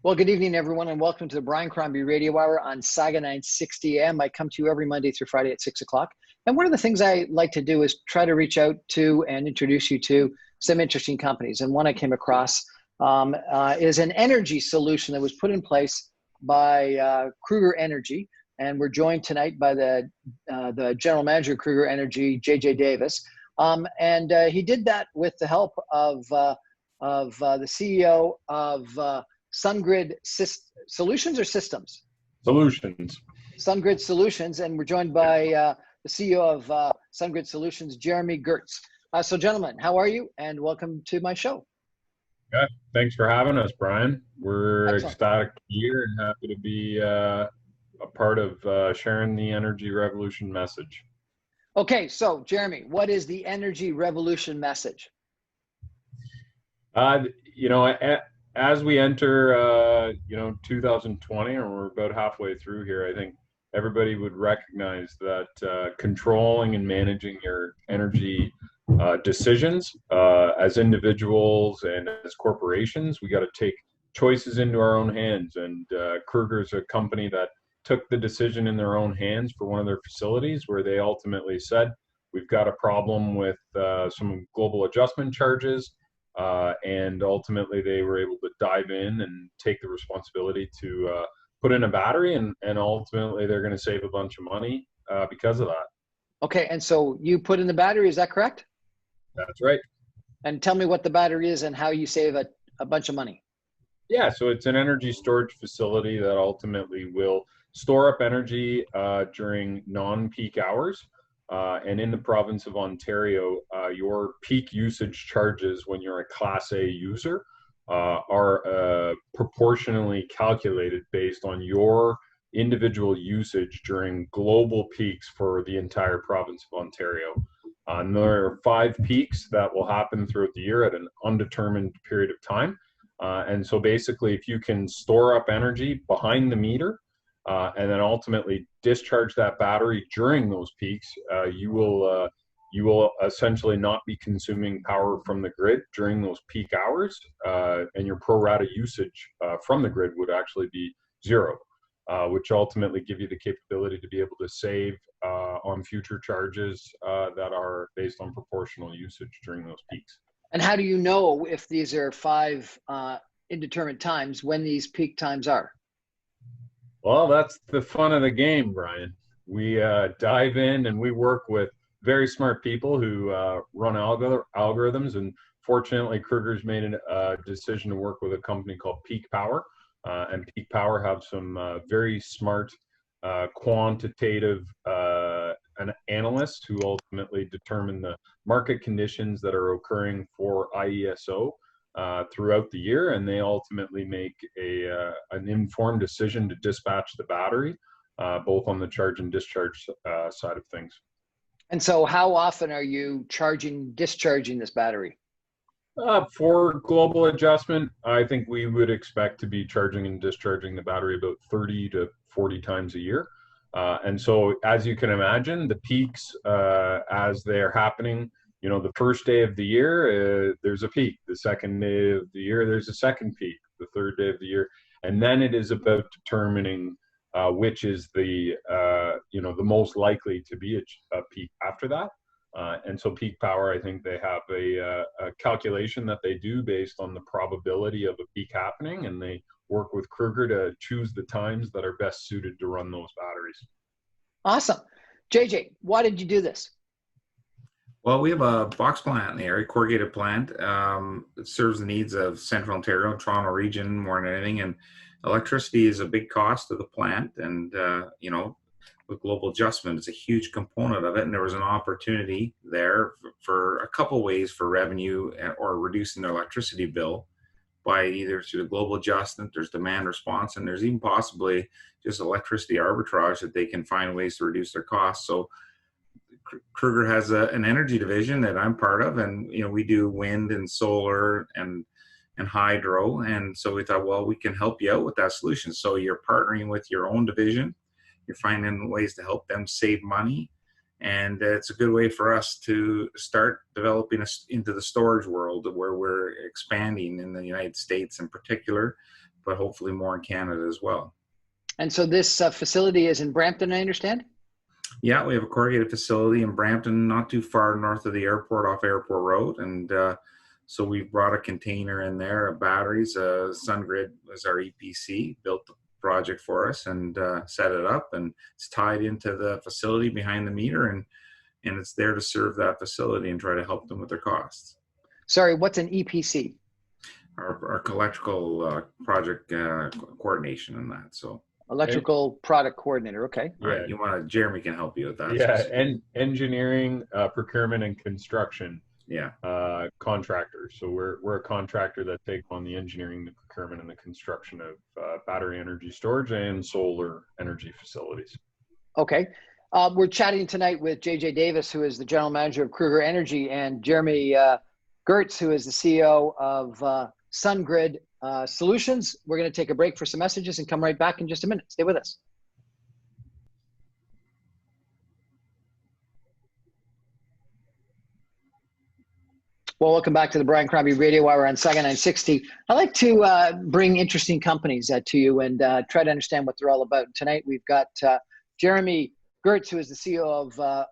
Well, good evening, everyone, and welcome to the Brian Crombie Radio Hour on Saga 960 AM. I come to you every Monday through Friday at 6 o'clock. And one of the things I like to do is try to reach out to and introduce you to some interesting companies. And one I came across is an energy solution that was put in place by Kruger Energy. And we're joined tonight by the general manager of Kruger Energy, J.J. Davis. And he did that with the help of the CEO of Surgrid Solutions or Systems? Solutions. Surgrid Solutions, and we're joined by the CEO of Surgrid Solutions, Jeremy Gertz. So gentlemen, how are you? And welcome to my show. Yeah, thanks for having us, Brian. We're Excellent. ecstatic here and happy to be a part of sharing the energy revolution message. Okay, so Jeremy, what is the energy revolution message? As we enter, 2020, and we're about halfway through here, I think everybody would recognize that controlling and managing your energy decisions as individuals and as corporations, we got to take choices into our own hands. And Kruger is a company that took the decision in their own hands for one of their facilities, where they ultimately said, we've got a problem with some global adjustment charges. And ultimately they were able to dive in and take the responsibility to put in a battery, and ultimately they're going to save a bunch of money because of that. Okay, and so you put in the battery, is that correct? That's right. And tell me what the battery is and how you save a bunch of money. Yeah, so it's an energy storage facility that ultimately will store up energy during non-peak hours. And in the province of Ontario, your peak usage charges when you're a Class A user are proportionally calculated based on your individual usage during global peaks for the entire province of Ontario. And there are 5 peaks that will happen throughout the year at an undetermined period of time. And so basically, if you can store up energy behind the meter, and then ultimately discharge that battery during those peaks, you will essentially not be consuming power from the grid during those peak hours, and your pro rata usage from the grid would actually be 0, which ultimately give you the capability to be able to save on future charges that are based on proportional usage during those peaks. And how do you know if these are 5 indeterminate times when these peak times are? Well, that's the fun of the game, Brian. We dive in and we work with very smart people who run algorithms. And fortunately, Kruger's made a decision to work with a company called Peak Power. And Peak Power have some very smart quantitative analysts who ultimately determine the market conditions that are occurring for IESO throughout the year, and they ultimately make an informed decision to dispatch the battery, both on the charge and discharge side of things. And so how often are you discharging this battery? For global adjustment, I think we would expect to be charging and discharging the battery about 30 to 40 times a year. And so as you can imagine, the peaks as they're happening, the first day of the year, there's a peak. The second day of the year, there's a second peak. The third day of the year. And then it is about determining which is the most likely to be a peak after that. And so Peak Power, I think they have a calculation that they do based on the probability of a peak happening, and they work with Kruger to choose the times that are best suited to run those batteries. Awesome. JJ, why did you do this? Well, we have a box plant in the area, corrugated plant. It serves the needs of Central Ontario and Toronto region more than anything. And electricity is a big cost of the plant. And, with global adjustment, it's a huge component of it. And there was an opportunity there for a couple ways for revenue or reducing their electricity bill by either through the global adjustment, there's demand response, and there's even possibly just electricity arbitrage that they can find ways to reduce their costs. So Kruger has an energy division that I'm part of, and we do wind and solar and hydro, and so we thought, well, we can help you out with that solution. So you're partnering with your own division, you're finding ways to help them save money, and it's a good way for us to start developing us into the storage world where we're expanding in the United States in particular, but hopefully more in Canada as well. And so this facility is in Brampton, I understand? Yeah, we have a corrugated facility in Brampton, not too far north of the airport, off Airport Road. And so we've brought a container in there of batteries. Surgrid was our EPC, built the project for us and set it up. And it's tied into the facility behind the meter. And it's there to serve that facility and try to help them with their costs. Sorry, what's an EPC? Our electrical project coordination and that. So electrical product coordinator. Okay. Yeah. All right. Jeremy can help you with that. Yeah. And engineering, procurement and construction. Yeah. Contractors. So we're a contractor that take on the engineering, the procurement and the construction of battery energy storage and solar energy facilities. Okay. We're chatting tonight with JJ Davis, who is the general manager of Kruger Energy, and Jeremy Gertz, who is the CEO of Surgrid Solutions. We're going to take a break for some messages and come right back in just a minute. Stay with us. Well, welcome back to the Brian Crombie Radio Hour on Saga 960. I like to bring interesting companies to you and try to understand what they're all about. Tonight we've got Jeremy Gertz, who is the CEO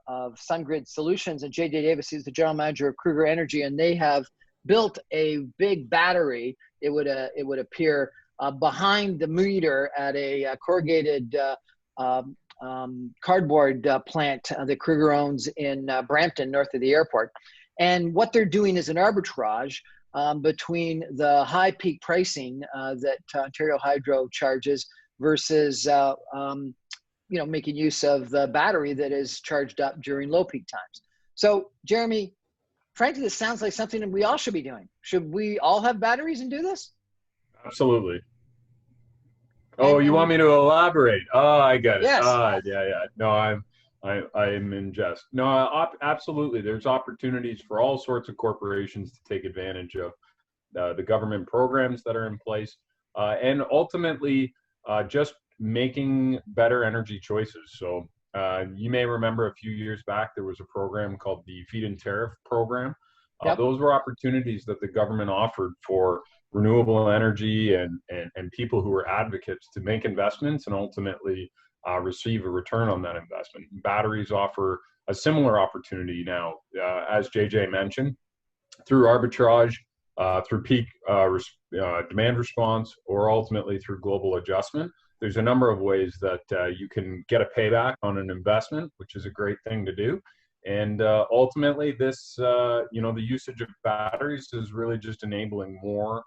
of Surgrid Solutions, and JJ Davis, who's the general manager of Kruger Energy, and they have built a big battery. It would appear behind the meter at a corrugated cardboard plant that Kruger owns in Brampton, north of the airport. And what they're doing is an arbitrage between the high peak pricing that Ontario Hydro charges versus making use of the battery that is charged up during low peak times. So, Jeremy, frankly, this sounds like something that we all should be doing. Should we all have batteries and do this? Absolutely. Oh, you want me to elaborate? Oh, I get it. Yes. Yeah. No, I'm in jest. No, absolutely. There's opportunities for all sorts of corporations to take advantage of the government programs that are in place, and ultimately just making better energy choices. So you may remember a few years back, there was a program called the Feed-in Tariff program. Yep. Those were opportunities that the government offered for renewable energy and people who were advocates to make investments and ultimately receive a return on that investment. Batteries offer a similar opportunity now, as JJ mentioned, through arbitrage, through peak demand response, or ultimately through global adjustment. There's a number of ways that you can get a payback on an investment, which is a great thing to do. And ultimately, this, the usage of batteries is really just enabling more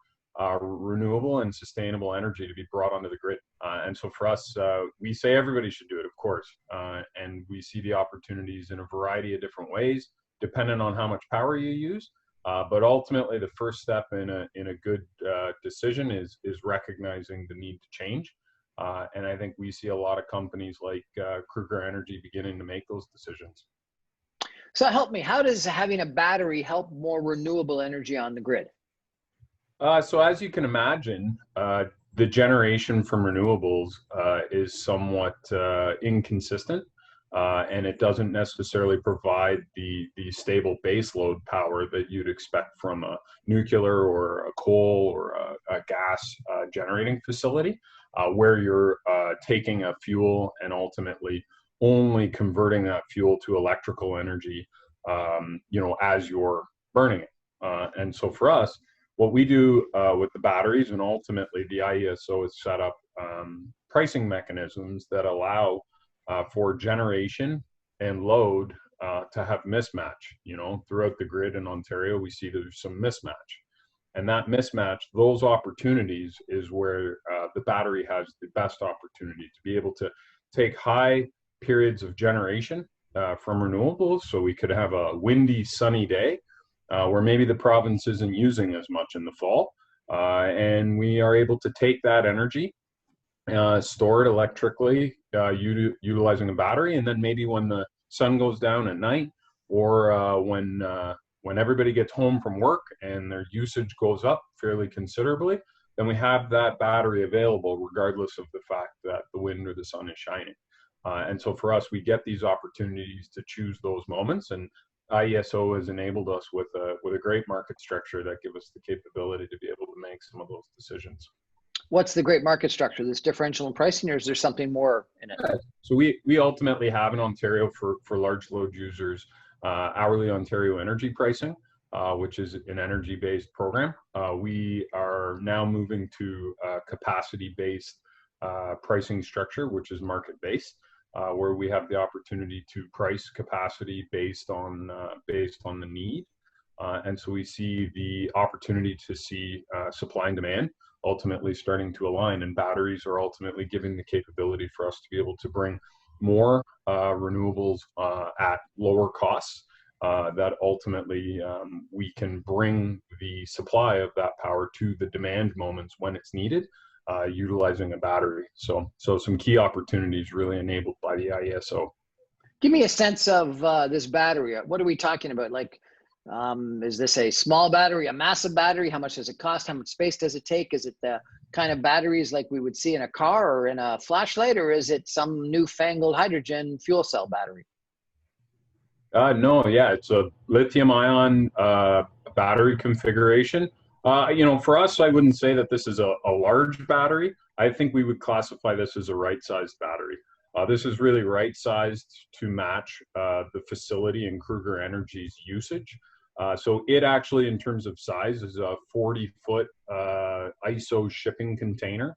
renewable and sustainable energy to be brought onto the grid. And so for us, we say everybody should do it, of course. And we see the opportunities in a variety of different ways, depending on how much power you use. But ultimately, the first step in a good decision is recognizing the need to change. And I think we see a lot of companies like Kruger Energy beginning to make those decisions. So help me, how does having a battery help more renewable energy on the grid? So as you can imagine, the generation from renewables is somewhat inconsistent, and it doesn't necessarily provide the stable baseload power that you'd expect from a nuclear or a coal or a gas generating facility, where you're taking a fuel and ultimately only converting that fuel to electrical energy, as you're burning it. And so for us, what we do with the batteries, and ultimately the IESO has set up pricing mechanisms that allow for generation and load to have mismatch. Throughout the grid in Ontario, we see there's some mismatch. And that mismatch, those opportunities, is where the battery has the best opportunity to be able to take high periods of generation from renewables. So we could have a windy, sunny day where maybe the province isn't using as much in the fall. And we are able to take that energy, store it electrically, utilizing a battery. And then maybe when the sun goes down at night, or when everybody gets home from work and their usage goes up fairly considerably, then we have that battery available regardless of the fact that the wind or the sun is shining. And so for us, we get these opportunities to choose those moments, and IESO has enabled us with a great market structure that gives us the capability to be able to make some of those decisions. What's the great market structure? This differential in pricing, or is there something more in it? So we ultimately have in Ontario for large load users hourly Ontario energy pricing, which is an energy-based program. We are now moving to capacity-based pricing structure, which is market-based, where we have the opportunity to price capacity based on the need. And so we see the opportunity to see supply and demand ultimately starting to align, and batteries are ultimately giving the capability for us to be able to bring more renewables at lower costs, that ultimately we can bring the supply of that power to the demand moments when it's needed, utilizing a battery. So some key opportunities really enabled by the IESO. Give me a sense of this battery. What are we talking about? Like, is this a small battery, a massive battery? How much does it cost? How much space does it take? Is it the kind of batteries like we would see in a car or in a flashlight, or is it some newfangled hydrogen fuel cell battery? No, yeah, it's a lithium ion battery configuration. For us, I wouldn't say that this is a large battery. I think we would classify this as a right-sized battery. This is really right-sized to match the facility and Kruger Energy's usage. So it actually, in terms of size, is a 40-foot ISO shipping container,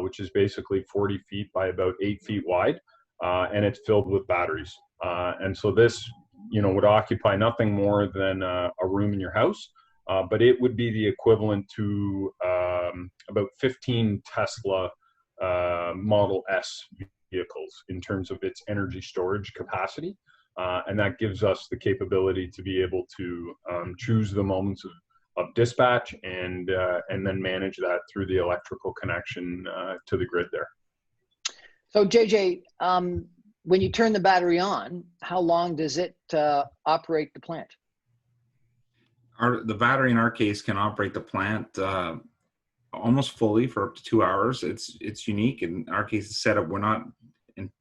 which is basically 40 feet by about 8 feet wide, and it's filled with batteries. And so this, would occupy nothing more than a room in your house, but it would be the equivalent to about 15 Tesla Model S vehicles in terms of its energy storage capacity. And that gives us the capability to be able to choose the moments of dispatch and then manage that through the electrical connection to the grid there. So JJ, when you turn the battery on, how long does it operate the plant? The battery in our case can operate the plant almost fully for up to 2 hours. It's unique. In our case, the setup, we're not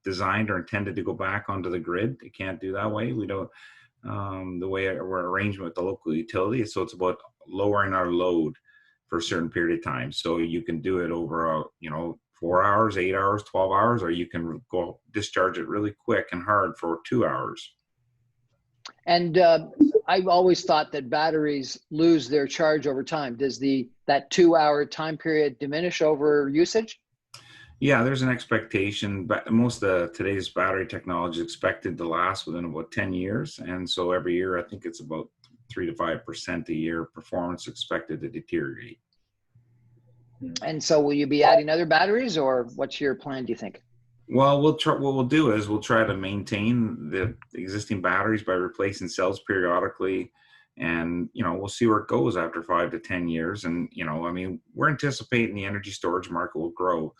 designed or intended to go back onto the grid. It can't do that way. We don't, the way we're arranged with the local utility. So it's about lowering our load for a certain period of time. So you can do it over, 4 hours, 8 hours, 12 hours, or you can go discharge it really quick and hard for 2 hours. And I've always thought that batteries lose their charge over time. Does that 2 hour time period diminish over usage? Yeah, there's an expectation, but most of today's battery technology is expected to last within about 10 years. And so every year, I think it's about 3 to 5% a year performance expected to deteriorate. And so will you be adding other batteries, or what's your plan, do you think? Well, what we'll do is we'll try to maintain the existing batteries by replacing cells periodically. And, we'll see where it goes after 5 to 10 years. And, we're anticipating the energy storage market will grow.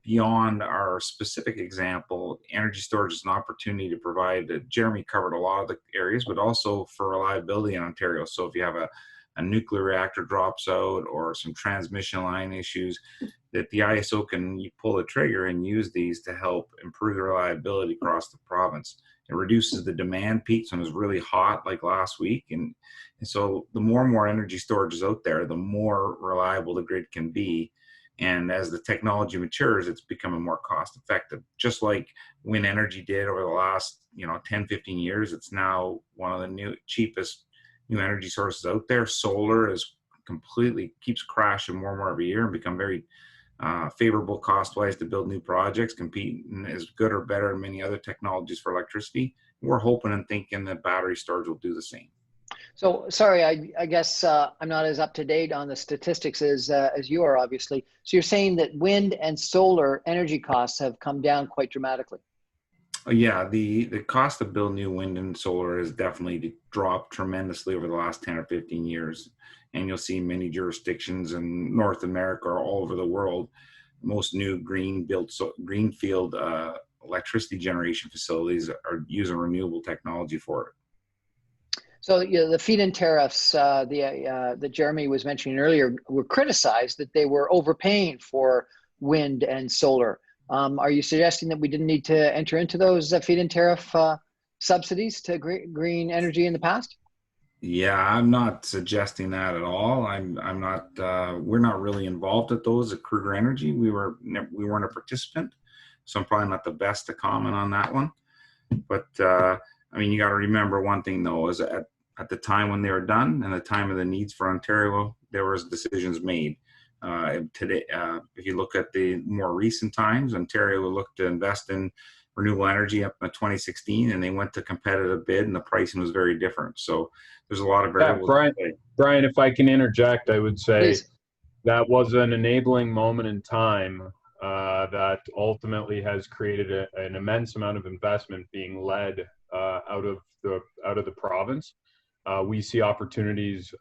Beyond our specific example, energy storage is an opportunity to provide, Jeremy covered a lot of the areas, but also for reliability in Ontario. So if you have a nuclear reactor drops out or some transmission line issues, that the ISO can pull the trigger and use these to help improve the reliability across the province. It reduces the demand peaks when it was really hot like last week. And so the more and more energy storage is out there, the more reliable the grid can be. And as the technology matures, it's becoming more cost effective. Just like wind energy did over the last 10, 15 years, it's now one of the cheapest new energy sources out there. Solar keeps crashing more and more every year and become very favorable cost-wise to build new projects, competing as good or better than many other technologies for electricity. We're hoping and thinking that battery storage will do the same. So, sorry, I guess I'm not as up to date on the statistics as you are, obviously. So you're saying that wind and solar energy costs have come down quite dramatically? Yeah, the cost to build new wind and solar has definitely dropped tremendously over the last 10 or 15 years. And you'll see many jurisdictions in North America or all over the world, most new greenfield electricity generation facilities are using renewable technology for it. So the feed-in tariffs that Jeremy was mentioning earlier were criticized that they were overpaying for wind and solar. Are you suggesting that we didn't need to enter into those feed-in tariff subsidies to green energy in the past? Yeah, I'm not suggesting that at all. I'm not. We're not really involved at those at Kruger Energy. We weren't a participant, so I'm probably not the best to comment on that one. But I mean, you got to remember one thing though, is at the time when they were done and the time of the needs for Ontario, there was decisions made. Today, if you look at the more recent times, Ontario looked to invest in renewable energy up in 2016, and they went to competitive bid, and the pricing was very different. So there's a lot of Yeah, variables. Brian, if I can interject, I would say Please. that was an enabling moment in time that ultimately has created an immense amount of investment being led out of the province. We see opportunities,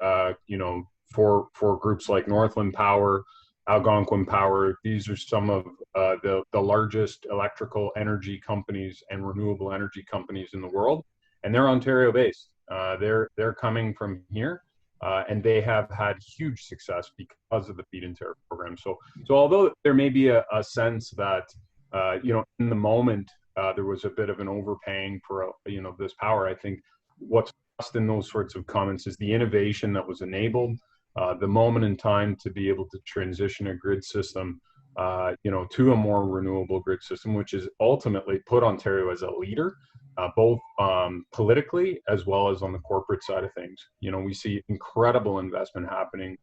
for groups like Northland Power, Algonquin Power. These are some of the largest electrical energy companies and renewable energy companies in the world, and they're Ontario based. They're coming from here. And they have had huge success because of the feed-in tariff program. So although there may be a sense that in the moment there was a bit of an overpaying for this power, I think what's lost in those sorts of comments is the innovation that was enabled, the moment in time to be able to transition a grid system, to a more renewable grid system, which is ultimately put Ontario as a leader. Both politically as well as on the corporate side of things. We see incredible investment happening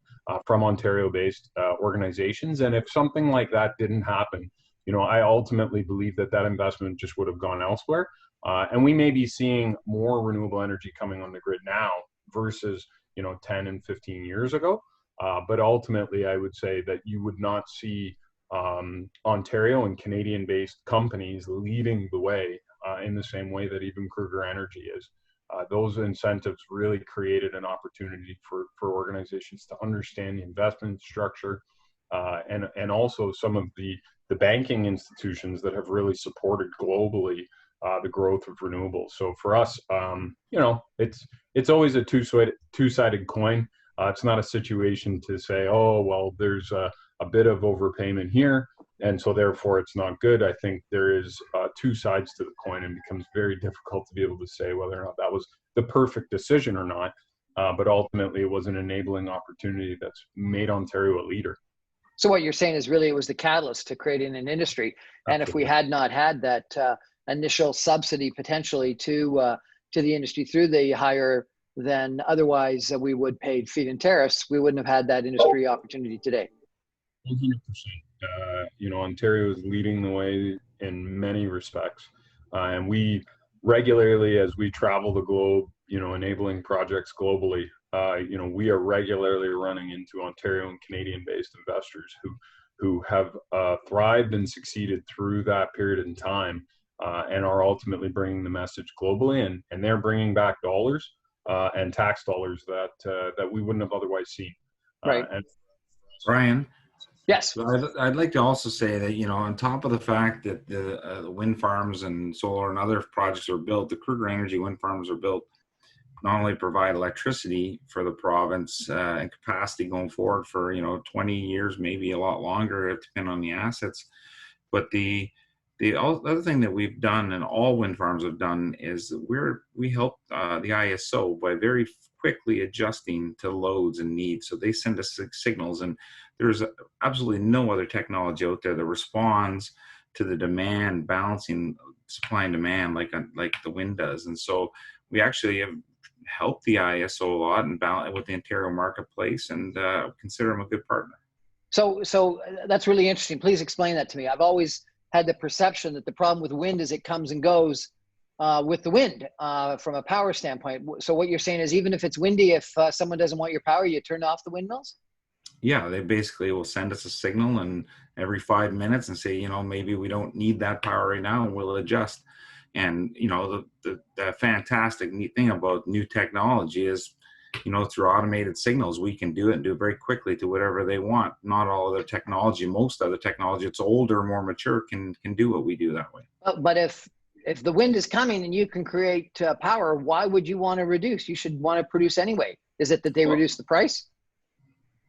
from Ontario-based organizations, and if something like that didn't happen, I ultimately believe that investment just would have gone elsewhere. And we may be seeing more renewable energy coming on the grid now versus 10 and 15 years ago. But ultimately, I would say that you would not see Ontario and Canadian-based companies leading the way in the same way that even Kruger Energy is. Those incentives really created an opportunity for organizations to understand the investment structure and also some of the banking institutions that have really supported globally the growth of renewables. So for us, it's always a two-sided coin. It's not a situation to say, oh, well, there's a bit of overpayment here, and so therefore it's not good. I think there is two sides to the coin, and it becomes very difficult to be able to say whether or not that was the perfect decision or not. But ultimately, it was an enabling opportunity that's made Ontario a leader. So what you're saying is really it was the catalyst to creating an industry. And if we had not had that initial subsidy potentially to the industry through the higher than otherwise we would pay feed-in tariffs, we wouldn't have had that industry opportunity today. 100%. Ontario is leading the way in many respects. And we regularly, as we travel the globe, enabling projects globally, we are regularly running into Ontario and Canadian-based investors who have thrived and succeeded through that period in time and are ultimately bringing the message globally. And they're bringing back dollars and tax dollars that we wouldn't have otherwise seen. Right. And Brian? Yes. I'd like to also say that, on top of the fact that the wind farms and solar and other projects are built, the Kruger Energy wind farms are built not only provide electricity for the province and capacity going forward for 20 years, maybe a lot longer, depending on the assets, but the other thing that we've done and all wind farms have done is we help the ISO by very quickly adjusting to loads and needs. So they send us signals, and there's absolutely no other technology out there that responds to the demand, balancing supply and demand like the wind does. And so we actually have helped the ISO a lot and balance with the Ontario marketplace, and consider them a good partner. So that's really interesting. Please explain that to me. I've always had the perception that the problem with wind is it comes and goes with the wind from a power standpoint. So what you're saying is even if it's windy, if someone doesn't want your power, you turn off the windmills? Yeah, they basically will send us a signal and every 5 minutes and say, maybe we don't need that power right now, and we'll adjust. And, the fantastic neat thing about new technology is, through automated signals, we can do it and do it very quickly to whatever they want. Not all other technology, most other technology, it's older, more mature, can do what we do that way. But if the wind is coming and you can create power, why would you want to reduce? You should want to produce anyway. Is it that they reduce the price?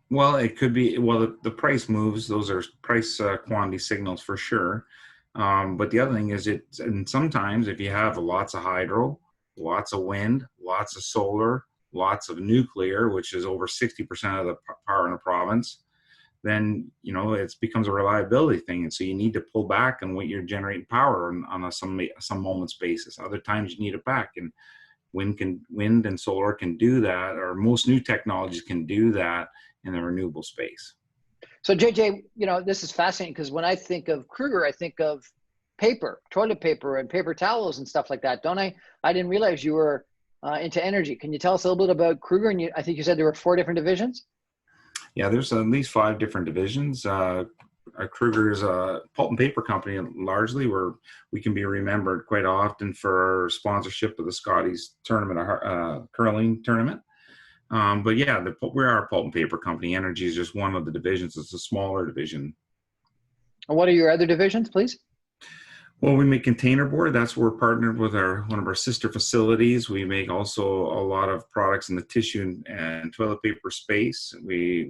Well, it could be. Well, the price moves. Those are price quantity signals for sure. But the other thing is and sometimes if you have lots of hydro, lots of wind, lots of solar, lots of nuclear, which is over 60% of the power in the province, then it becomes a reliability thing, and so you need to pull back on what you're generating power on a some moments basis. Other times you need it back, and wind and solar can do that, or most new technologies can do that in the renewable space. So JJ, this is fascinating, because when I think of Kruger, I think of paper, toilet paper, and paper towels and stuff like that, don't I? I didn't realize you were into energy. Can you tell us a little bit about Kruger? And I think you said there were 4 different divisions. Yeah, there's at least 5 different divisions. Kruger is a pulp and paper company, largely, where we can be remembered quite often for sponsorship of the Scotties tournament, curling tournament. But yeah, we are a pulp and paper company. Energy is just one of the divisions. It's a smaller division. And what are your other divisions, please? Well, we make container board. That's where we're partnered with one of our sister facilities. We make also a lot of products in the tissue and toilet paper space. We're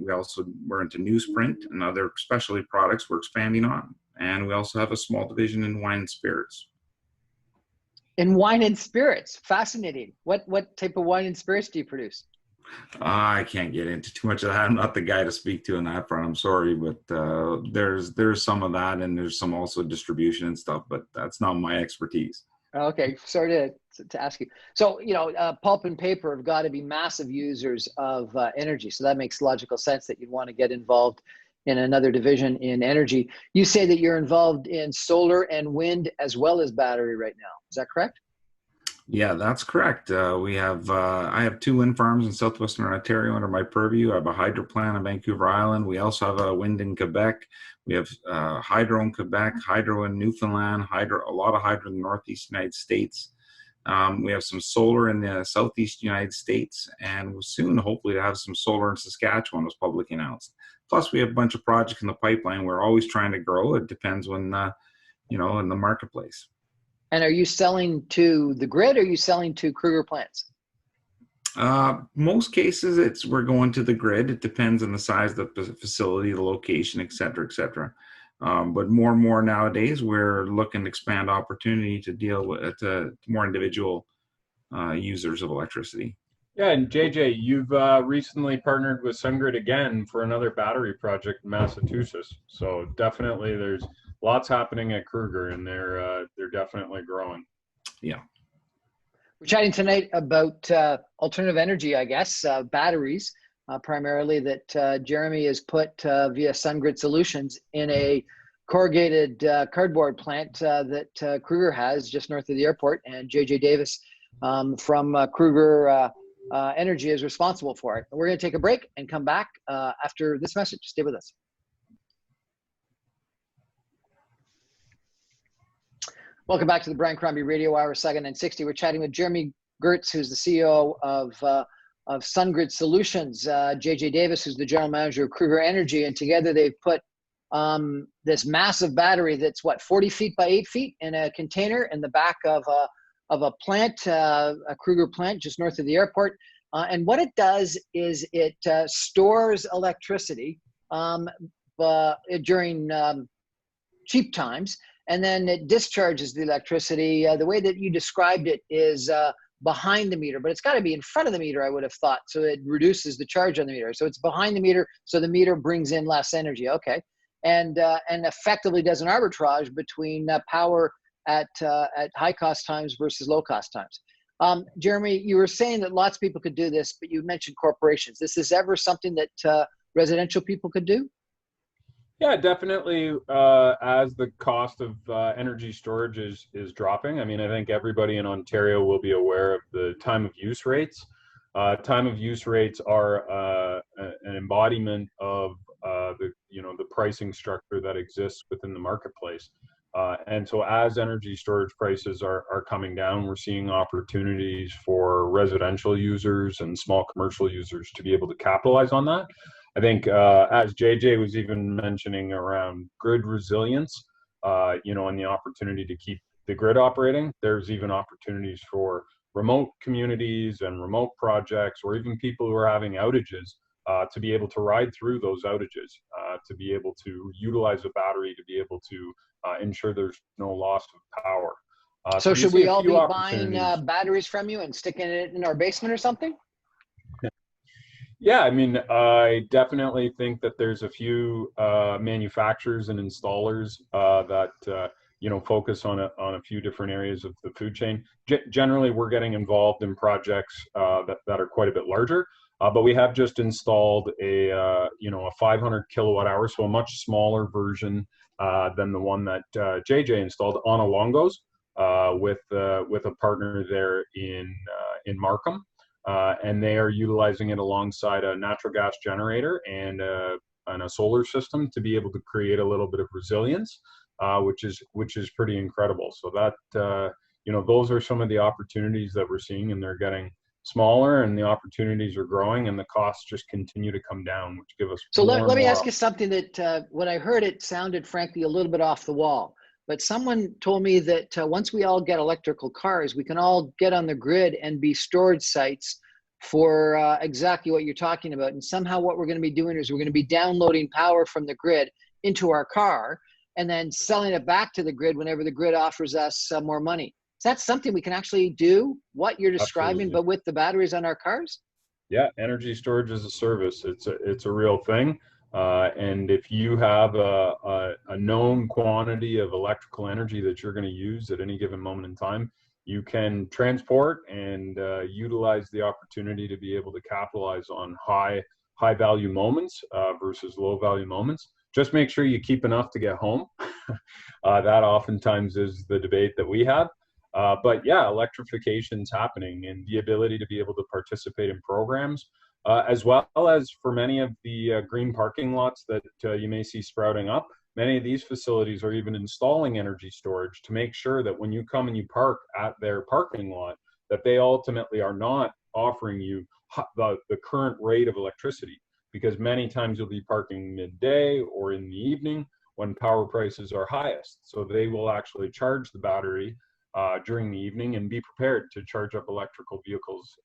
into newsprint and other specialty products we're expanding on. And we also have a small division in wine and spirits. In wine and spirits, fascinating. What type of wine and spirits do you produce? I can't get into too much of that. I'm not the guy to speak to on that front. I'm sorry, but there's some of that, and there's some also distribution and stuff, but that's not my expertise. Okay, sorry to ask you. So, pulp and paper have got to be massive users of energy. So that makes logical sense that you'd want to get involved in another division in energy. You say that you're involved in solar and wind as well as battery right now. Is that correct? Yeah, that's correct. I have 2 wind farms in southwestern Ontario under my purview. I have a hydro plant on Vancouver Island. We also have a wind in Quebec. We have hydro in Quebec, hydro in Newfoundland, a lot of hydro in the northeast United States. We have some solar in the southeast United States, and we'll soon hopefully have some solar in Saskatchewan, as publicly announced. Plus, we have a bunch of projects in the pipeline. We're always trying to grow. It depends when, in the marketplace. And are you selling to the grid, or are you selling to Kruger plants? Most cases, we're going to the grid. It depends on the size of the facility, the location, et cetera, et cetera. But more and more nowadays, we're looking to expand opportunity to deal with more individual users of electricity. Yeah, and JJ, you've recently partnered with Surgrid again for another battery project in Massachusetts. So definitely there's lots happening at Kruger, and they're definitely growing. Yeah. We're chatting tonight about alternative energy, I guess, batteries, primarily, that Jeremy has put via Surgrid Solutions in a corrugated cardboard plant that Kruger has just north of the airport, and JJ Davis from Kruger Energy is responsible for it. We're going to take a break and come back after this message. Stay with us. Welcome back to the Brian Crombie Radio Hour, Saga 960. We're chatting with Jeremy Gertz, who's the CEO of Surgrid Solutions, JJ Davis, who's the general manager of Kruger Energy, and together they've put this massive battery that's 40 feet by 8 feet in a container in the back of a plant, a Kruger plant just north of the airport. And what it does is it stores electricity during cheap times, and then it discharges the electricity. The way that you described it is behind the meter, but it's got to be in front of the meter, I would have thought, so it reduces the charge on the meter. So it's behind the meter, so the meter brings in less energy. Okay, and effectively does an arbitrage between power at high cost times versus low cost times. Jeremy, you were saying that lots of people could do this, but you mentioned corporations. This is ever something that residential people could do? Yeah, definitely. As the cost of energy storage is dropping, I mean, I think everybody in Ontario will be aware of the time of use rates. Time of use rates are an embodiment of the pricing structure that exists within the marketplace. And so as energy storage prices are coming down, we're seeing opportunities for residential users and small commercial users to be able to capitalize on that. I think as JJ was even mentioning around grid resilience, and the opportunity to keep the grid operating, there's even opportunities for remote communities and remote projects, or even people who are having outages, to be able to ride through those outages, to be able to utilize a battery, to be able to ensure there's no loss of power. So should we all be buying batteries from you and sticking it in our basement or something? Yeah, I mean, I definitely think that there's a few manufacturers and installers that focus on a few different areas of the food chain. Generally, we're getting involved in projects that are quite a bit larger. But we have just installed a 500 kilowatt hour, so a much smaller version than the one that JJ installed on a Longos with a partner there in Markham. And they are utilizing it alongside a natural gas generator and a solar system to be able to create a little bit of resilience, which is pretty incredible. So that those are some of the opportunities that we're seeing, and they're getting smaller, and the opportunities are growing, and the costs just continue to come down, which give us so let me ask you something that when I heard it sounded frankly a little bit off the wall. But someone told me that once we all get electrical cars, we can all get on the grid and be storage sites for exactly what you're talking about. And somehow what we're going to be doing is we're going to be downloading power from the grid into our car and then selling it back to the grid whenever the grid offers us more money. Is that something we can actually do, what you're describing, Absolutely. but with the batteries on our cars? Yeah, energy storage as a service. It's a real thing. And if you have a known quantity of electrical energy that you're going to use at any given moment in time, you can transport and utilize the opportunity to be able to capitalize on high value moments versus low value moments. Just make sure you keep enough to get home. That oftentimes is the debate that we have. But yeah, electrification's happening, and the ability to be able to participate in programs, as well as for many of the green parking lots that you may see sprouting up. Many of these facilities are even installing energy storage to make sure that when you come and you park at their parking lot, that they ultimately are not offering you the current rate of electricity, because many times you'll be parking midday or in the evening when power prices are highest. So they will actually charge the battery during the evening and be prepared to charge up electrical vehicles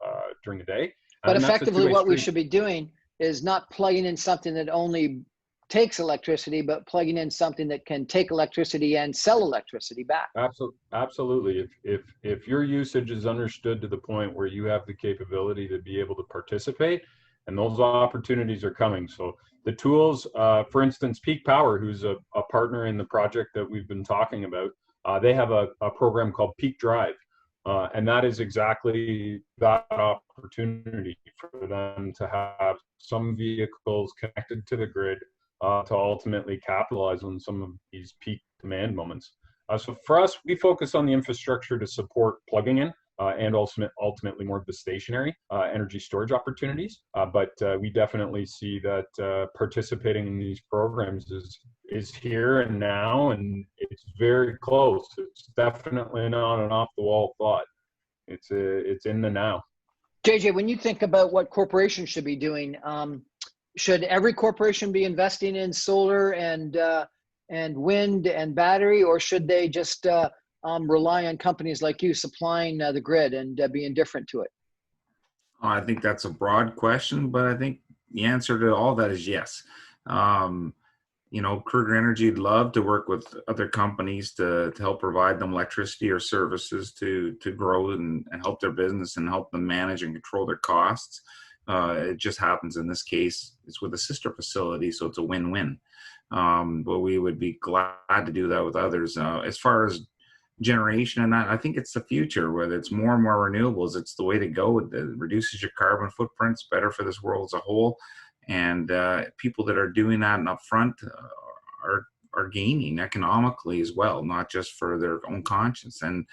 during the day. But effectively what we should be doing is not plugging in something that only takes electricity, but plugging in something that can take electricity and sell electricity back. Absolutely. If your usage is understood to the point where you have the capability to be able to participate, and those opportunities are coming. So the tools, for instance, Peak Power, who's a partner in the project that we've been talking about, they have a program called Peak Drive. And that is exactly that opportunity for them to have some vehicles connected to the grid to ultimately capitalize on some of these peak demand moments. So for us, we focus on the infrastructure to support plugging in and ultimately more of the stationary energy storage opportunities. But we definitely see that participating in these programs is here and now, and it's very close. It's definitely not an off-the-wall thought. It's in the now. JJ, when you think about what corporations should be doing, should every corporation be investing in solar and wind and battery, or should they just rely on companies like you supplying the grid and be indifferent to it? I think that's a broad question, but I think the answer to all that is yes. Kruger Energy would love to work with other companies to help provide them electricity or services to grow and help their business and help them manage and control their costs. It just happens in this case, it's with a sister facility, so it's a win-win. But we would be glad to do that with others. As far as generation and that, I think it's the future. Whether it's more and more renewables, it's the way to go. It reduces your carbon footprints, better for this world as a whole. And people that are doing that up front are gaining economically as well, not just for their own conscience. And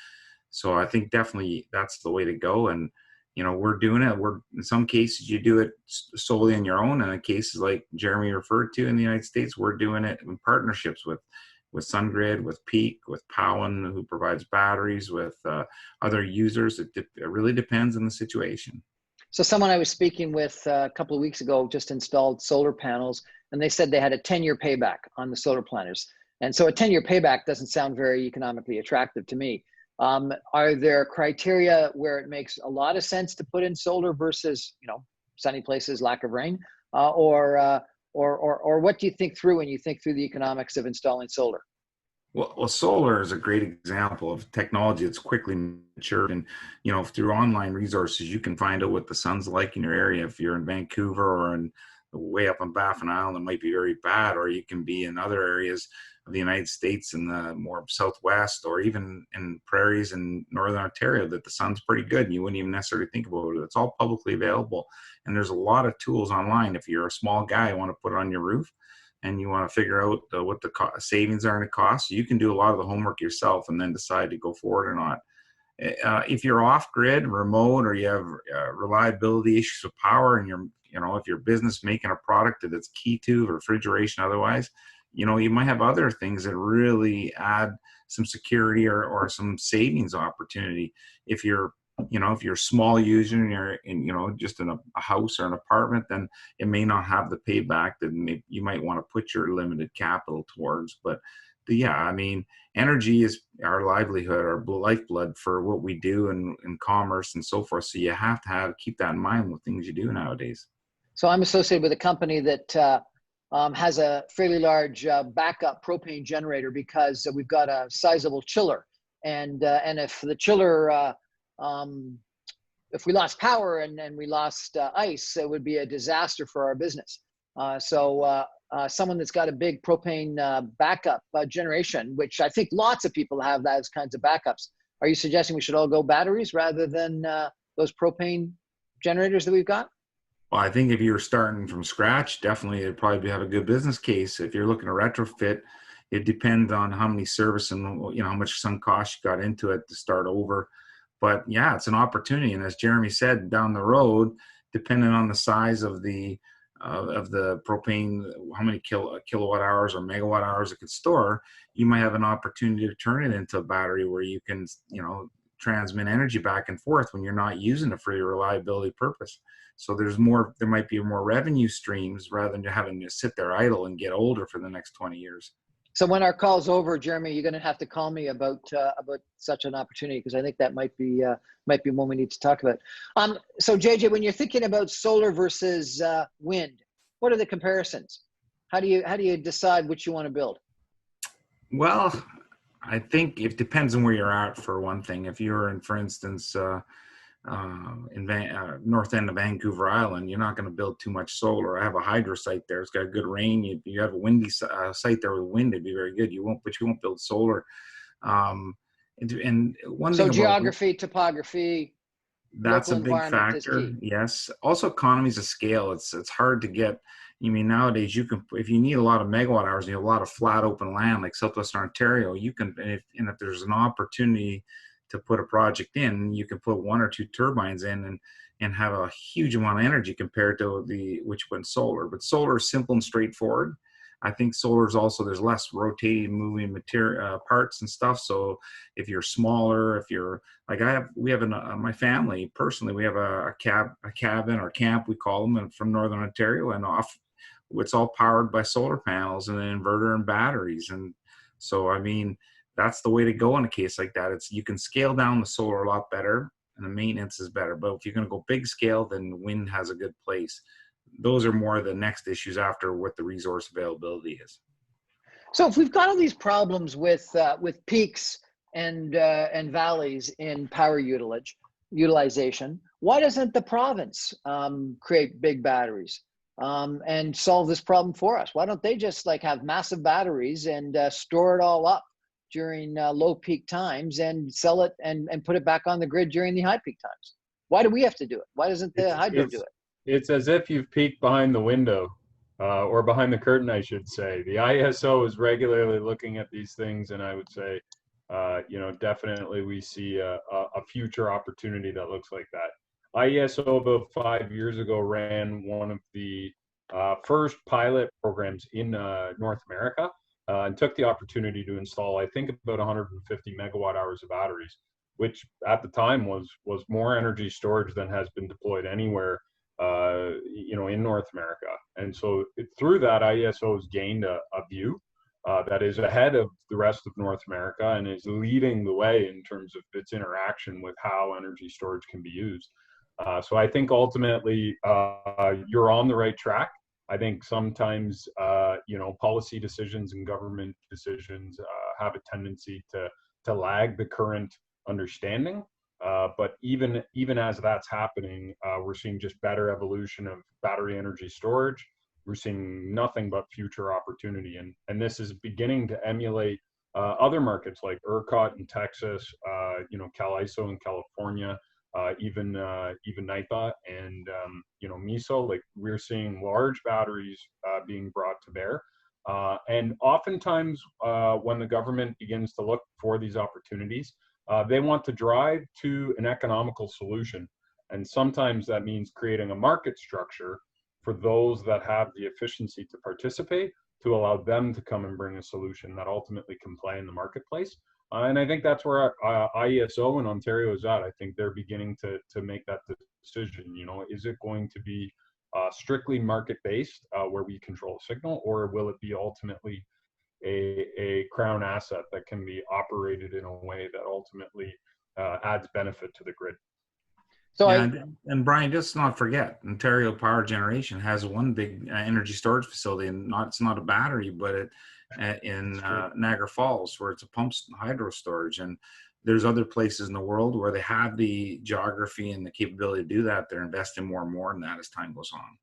so I think definitely that's the way to go. And we're doing it. In some cases you do it solely on your own, and in cases like Jeremy referred to in the United States, we're doing it in partnerships with Surgrid, with Peak, with Powen, who provides batteries, with other users. It really depends on the situation. So someone I was speaking with a couple of weeks ago just installed solar panels, and they said they had a 10-year payback on the solar planners. And so a 10-year payback doesn't sound very economically attractive to me. Are there criteria where it makes a lot of sense to put in solar versus, sunny places, lack of rain, or what do you think through when you think through the economics of installing solar? Well, solar is a great example of technology that's quickly matured, and through online resources, you can find out what the sun's like in your area. If you're in Vancouver or in way up on Baffin Island, it might be very bad, or you can be in other areas of the United States in the more southwest, or even in prairies in northern Ontario that the sun's pretty good, and you wouldn't even necessarily think about it. It's all publicly available, and there's a lot of tools online. If you're a small guy, you want to put it on your roof and you want to figure out what the savings are going to cost, you can do a lot of the homework yourself and then decide to go forward or not. If you're off grid, remote, or you have reliability issues with power, and if your business making a product that it's key to refrigeration, otherwise, you might have other things that really add some security or some savings opportunity. If you're a small user and you're just in a house or an apartment, then it may not have the payback that you might want to put your limited capital towards. But energy is our livelihood, our lifeblood for what we do in commerce and so forth. So you have to keep that in mind with things you do nowadays. So I'm associated with a company that has a fairly large backup propane generator because we've got a sizable chiller, and if the chiller if we lost power and we lost ice, it would be a disaster for our business. So someone that's got a big propane backup generation, which I think lots of people have those kinds of backups. Are you suggesting we should all go batteries rather than those propane generators that we've got? Well, I think if you're starting from scratch, definitely it'd probably have a good business case. If you're looking to retrofit, it depends on how many service and how much sunk cost you got into it to start over. But yeah, it's an opportunity, and as Jeremy said, down the road, depending on the size of the propane, how many kilowatt hours or megawatt hours it could store, you might have an opportunity to turn it into a battery where you can transmit energy back and forth when you're not using it for your reliability purpose. So there might be more revenue streams rather than having to sit there idle and get older for the next 20 years. So when our call's over, Jeremy, you're going to have to call me about such an opportunity, because I think that might be one we need to talk about. So JJ, when you're thinking about solar versus wind, what are the comparisons? How do you decide which you want to build? Well, I think it depends on where you're at. For one thing, if you're in, for instance, north end of Vancouver Island, you're not going to build too much solar. I have a hydro site there. It's got good rain. You have a windy site there with wind, it'd be very good. You won't build solar. And one thing about geography, topography, that's a big factor. Yes. Also, economies of scale. It's hard to get. Nowadays if you need a lot of megawatt hours and you have a lot of flat open land like Southwestern Ontario, you can, if there's an opportunity to put a project in, you can put one or two turbines in and have a huge amount of energy compared to which went solar. But solar is simple and straightforward. I think solar is also, there's less rotating, moving material parts and stuff. So if you're smaller, if you're like we have my family personally, we have a cabin or camp, we call them, and from Northern Ontario, and it's all powered by solar panels and an inverter and batteries. And so, that's the way to go in a case like that. You can scale down the solar a lot better and the maintenance is better. But if you're going to go big scale, then wind has a good place. Those are more the next issues after what the resource availability is. So if we've got all these problems with peaks and valleys in power utilization, why doesn't the province create big batteries and solve this problem for us? Why don't they just have massive batteries and store it all up during low peak times and sell it and put it back on the grid during the high peak times? Why do we have to do it? Why doesn't the hydro do it? It's as if you've peeked behind the window or behind the curtain, I should say. The ISO is regularly looking at these things, and I would say, definitely we see a future opportunity that looks like that. ISO about 5 years ago ran one of the first pilot programs in North America and took the opportunity to install, I think, about 150 megawatt hours of batteries, which at the time was more energy storage than has been deployed anywhere in North America. And so through that, ISO has gained a view that is ahead of the rest of North America and is leading the way in terms of its interaction with how energy storage can be used. So I think ultimately you're on the right track. I think sometimes, policy decisions and government decisions have a tendency to lag the current understanding. But even as that's happening, we're seeing just better evolution of battery energy storage. We're seeing nothing but future opportunity, and this is beginning to emulate other markets like ERCOT in Texas, CalISO in California, even NIPA and MISO. Like, we're seeing large batteries being brought to bear, and oftentimes when the government begins to look for these opportunities, they want to drive to an economical solution, and sometimes that means creating a market structure for those that have the efficiency to participate, to allow them to come and bring a solution that ultimately can play in the marketplace. And I think that's where IESO in Ontario is at. I think they're beginning to make that decision. Is it going to be strictly market-based, where we control a signal, or will it be ultimately a crown asset that can be operated in a way that ultimately adds benefit to the grid? So and Brian, just not forget, Ontario Power Generation has one big energy storage facility, and it's not a battery, but in Niagara Falls, where it's a pumped hydro storage. And there's other places in the world where they have the geography and the capability to do that. They're investing more and more in that as time goes on.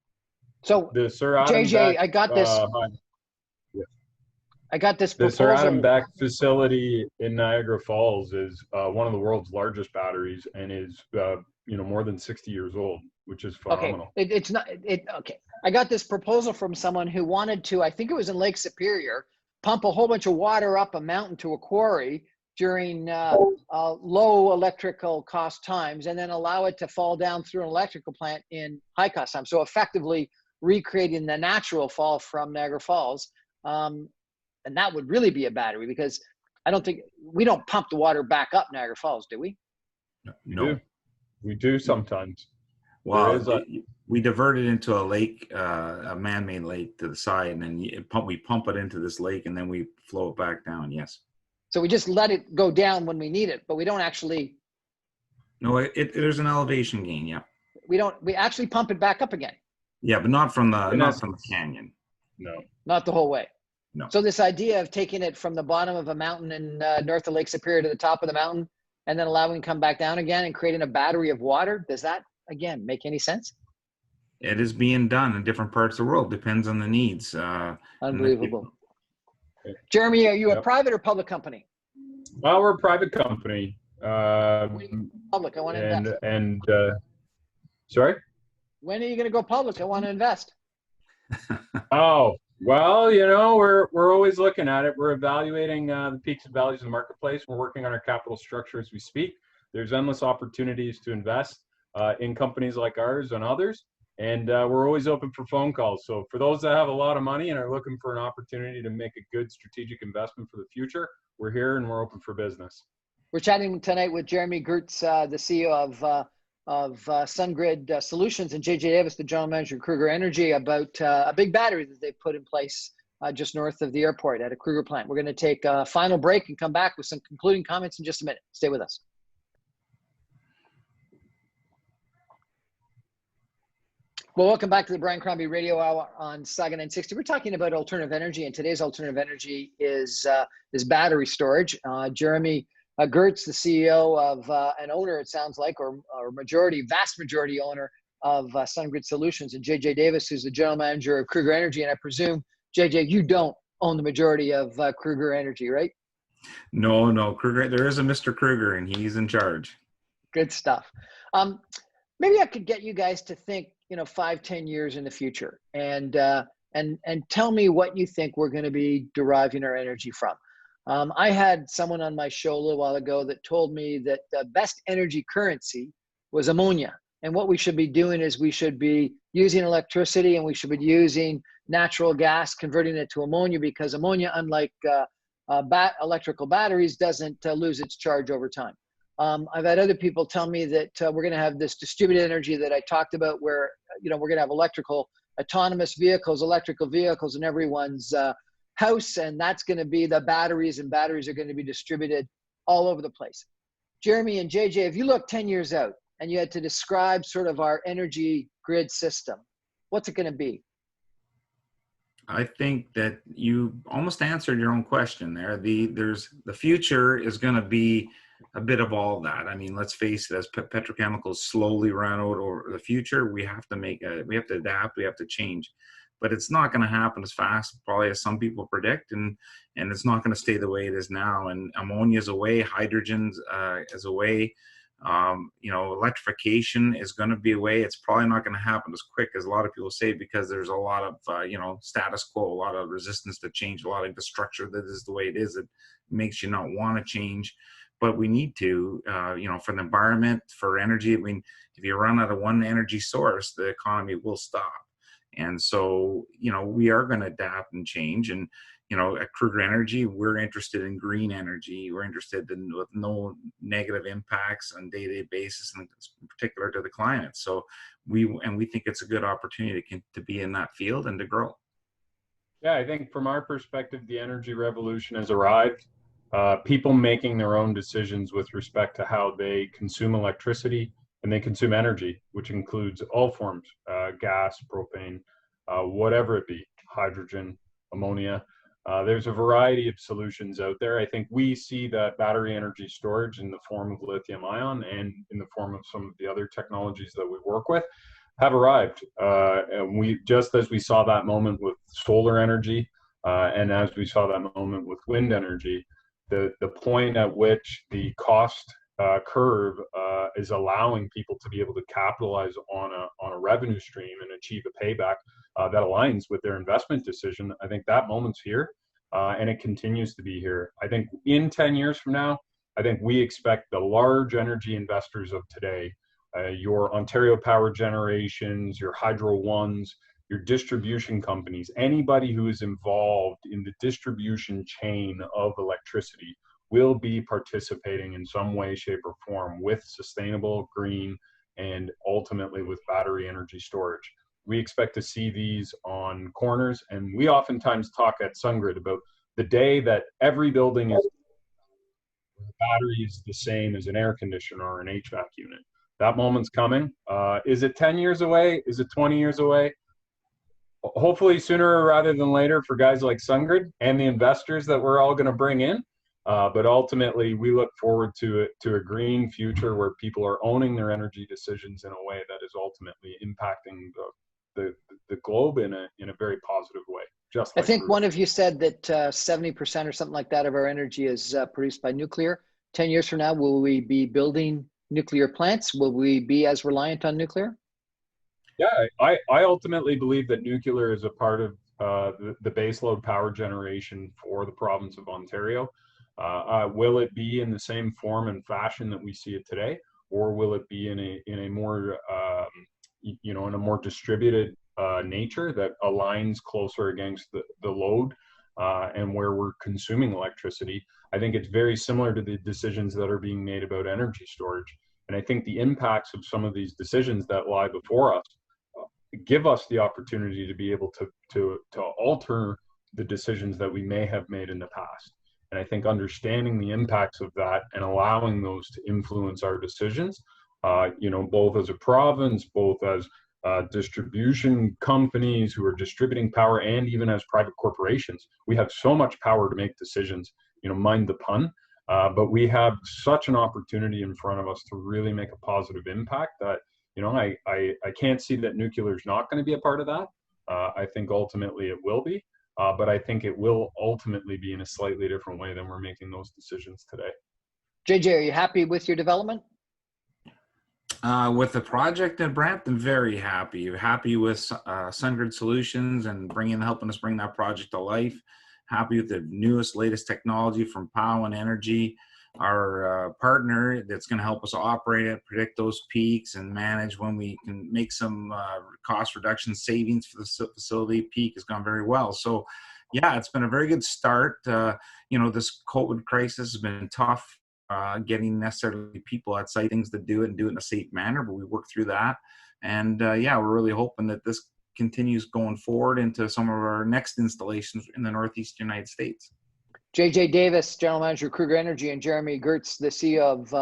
So the Sir Adam JJ, Beck, I got this. I got this proposal. The Sir Adam Beck facility in Niagara Falls is one of the world's largest batteries, and is more than 60 years old, which is phenomenal. Okay, okay. I got this proposal from someone who wanted to, I think it was in Lake Superior, pump a whole bunch of water up a mountain to a quarry during low electrical cost times, and then allow it to fall down through an electrical plant in high cost times. So effectively recreating the natural fall from Niagara Falls. And that would really be a battery, because I don't think we don't pump the water back up Niagara Falls, do we? No. We do sometimes. Well, we divert it into a lake, a man-made lake to the side, and then we pump it into this lake, and then we flow it back down. Yes. So we just let it go down when we need it, but we don't actually. No, there's an elevation gain. Yeah. We actually pump it back up again. Yeah, but not from the canyon. No. Not the whole way. No. So this idea of taking it from the bottom of a mountain in north of Lake Superior to the top of the mountain, and then allowing it to come back down again and creating a battery of water, does that, again, make any sense? It is being done in different parts of the world. Depends on the needs. Unbelievable. Jeremy, are you a private or public company? Well, we're a private company. Public, I want to invest. Sorry? When are you going to go public? I want to invest. Oh, well, we're always looking at it. We're evaluating the peaks and valleys of the marketplace. We're working on our capital structure as we speak. There's endless opportunities to invest in companies like ours and others. And we're always open for phone calls. So for those that have a lot of money and are looking for an opportunity to make a good strategic investment for the future, we're here and we're open for business. We're chatting tonight with Jeremy Gertz, the CEO of Surgrid Solutions, and JJ Davis, the general manager of Kruger Energy, about a big battery that they put in place just north of the airport at a Kruger plant. We're going to take a final break and come back with some concluding comments in just a minute. Stay with us. Well, welcome back to the Brian Crombie Radio Hour on Saga 960. We're talking about alternative energy, and today's alternative energy is battery storage. Jeremy Gertz, the CEO of an owner, it sounds like, or vast majority owner of Surgrid Solutions, and JJ Davis, who's the general manager of Kruger Energy. And I presume, JJ, you don't own the majority of Kruger Energy, right? No, Kruger. There is a Mr. Kruger, and he's in charge. Good stuff. Maybe I could get you guys to think, 5-10 years in the future, and tell me what you think we're going to be deriving our energy from. I had someone on my show a little while ago that told me that the best energy currency was ammonia. And what we should be doing is we should be using electricity, and we should be using natural gas, converting it to ammonia, because ammonia, unlike electrical batteries, doesn't lose its charge over time. I've had other people tell me that we're going to have this distributed energy that I talked about, where we're going to have autonomous vehicles, electrical vehicles in everyone's house, and that's going to be the batteries, and batteries are going to be distributed all over the place. Jeremy and JJ, if you look 10 years out and you had to describe sort of our energy grid system, what's it going to be? I think that you almost answered your own question there. The future is going to be a bit of all that. I mean, let's face it, as petrochemicals slowly run out over the future, we have to we have to adapt, we have to change. But it's not going to happen as fast, probably, as some people predict, and it's not going to stay the way it is now. And ammonia is a way, hydrogen is a way. Electrification is going to be a way. It's probably not going to happen as quick as a lot of people say, because there's a lot of status quo, a lot of resistance to change, a lot of infrastructure that is the way it is. It makes you not want to change, but we need to, for the environment, for energy. I mean, if you run out of one energy source, the economy will stop. And so, we are going to adapt and change. And at Kruger Energy, we're interested in green energy. We're interested in with no negative impacts on day-to-day basis, and in particular to the climate. So we think it's a good opportunity to be in that field and to grow. Yeah, I think from our perspective, the energy revolution has arrived. People making their own decisions with respect to how they consume electricity and they consume energy, which includes all forms, gas, propane, whatever it be, hydrogen, ammonia. There's a variety of solutions out there. I think we see that battery energy storage in the form of lithium ion and in the form of some of the other technologies that we work with have arrived. And we, just as we saw that moment with solar energy, and as we saw that moment with wind energy, the point at which the cost curve is allowing people to be able to capitalize on a revenue stream and achieve a payback that aligns with their investment decision. I think that moment's here, and it continues to be here. I think in 10 years from now, I think we expect the large energy investors of today, your Ontario Power Generations, your Hydro Ones, your distribution companies, anybody who is involved in the distribution chain of electricity will be participating in some way, shape, or form with sustainable, green, and ultimately with battery energy storage. We expect to see these on corners, and we oftentimes talk at Surgrid about the day that every building is battery is the same as an air conditioner or an HVAC unit. That moment's coming. Is it 10 years away? Is it 20 years away? Hopefully sooner rather than later for guys like Surgrid and the investors that we're all going to bring in. But ultimately, we look forward to a green future where people are owning their energy decisions in a way that is ultimately impacting the globe in a very positive way. Just like I think one of you said that 70% or something like that of our energy is produced by nuclear. 10 years from now, will we be building nuclear plants? Will we be as reliant on nuclear? Yeah, I ultimately believe that nuclear is a part of the baseload power generation for the province of Ontario. Will it be in the same form and fashion that we see it today, or will it be in a more in a more distributed nature that aligns closer against the load and where we're consuming electricity? I think it's very similar to the decisions that are being made about energy storage, and I think the impacts of some of these decisions that lie before us give us the opportunity to be able to alter the decisions that we may have made in the past. And I think understanding the impacts of that and allowing those to influence our decisions, both as a province, both as distribution companies who are distributing power, and even as private corporations, we have so much power to make decisions, mind the pun. But we have such an opportunity in front of us to really make a positive impact that, I can't see that nuclear is not going to be a part of that. I think ultimately it will be. But I think it will ultimately be in a slightly different way than we're making those decisions today. JJ, are you happy with your development? With the project at Brampton, very happy. Happy with Surgrid Solutions and helping us bring that project to life. Happy with the newest, latest technology from POW and Energy, our partner that's going to help us operate it, predict those peaks, and manage when we can make some cost reduction savings for the facility. Peak has gone very well. So, yeah, it's been a very good start. This COVID crisis has been tough. Getting necessarily people at site, things to do it and do it in a safe manner, but we work through that. And we're really hoping that this continues going forward into some of our next installations in the Northeast United States. JJ Davis, General Manager, Kruger Energy, and Jeremy Gertz, the CEO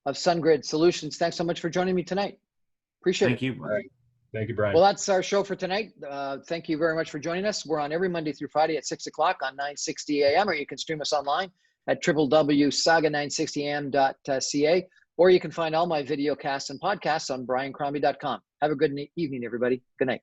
of Surgrid Solutions. Thanks so much for joining me tonight. Appreciate it. Thank you. Thank you, Brian. Well, that's our show for tonight. Thank you very much for joining us. We're on every Monday through Friday at 6 o'clock on 960 AM, or you can stream us online at www.saga960am.ca, or you can find all my video casts and podcasts on briancrombie.com. Have a good evening, everybody. Good night.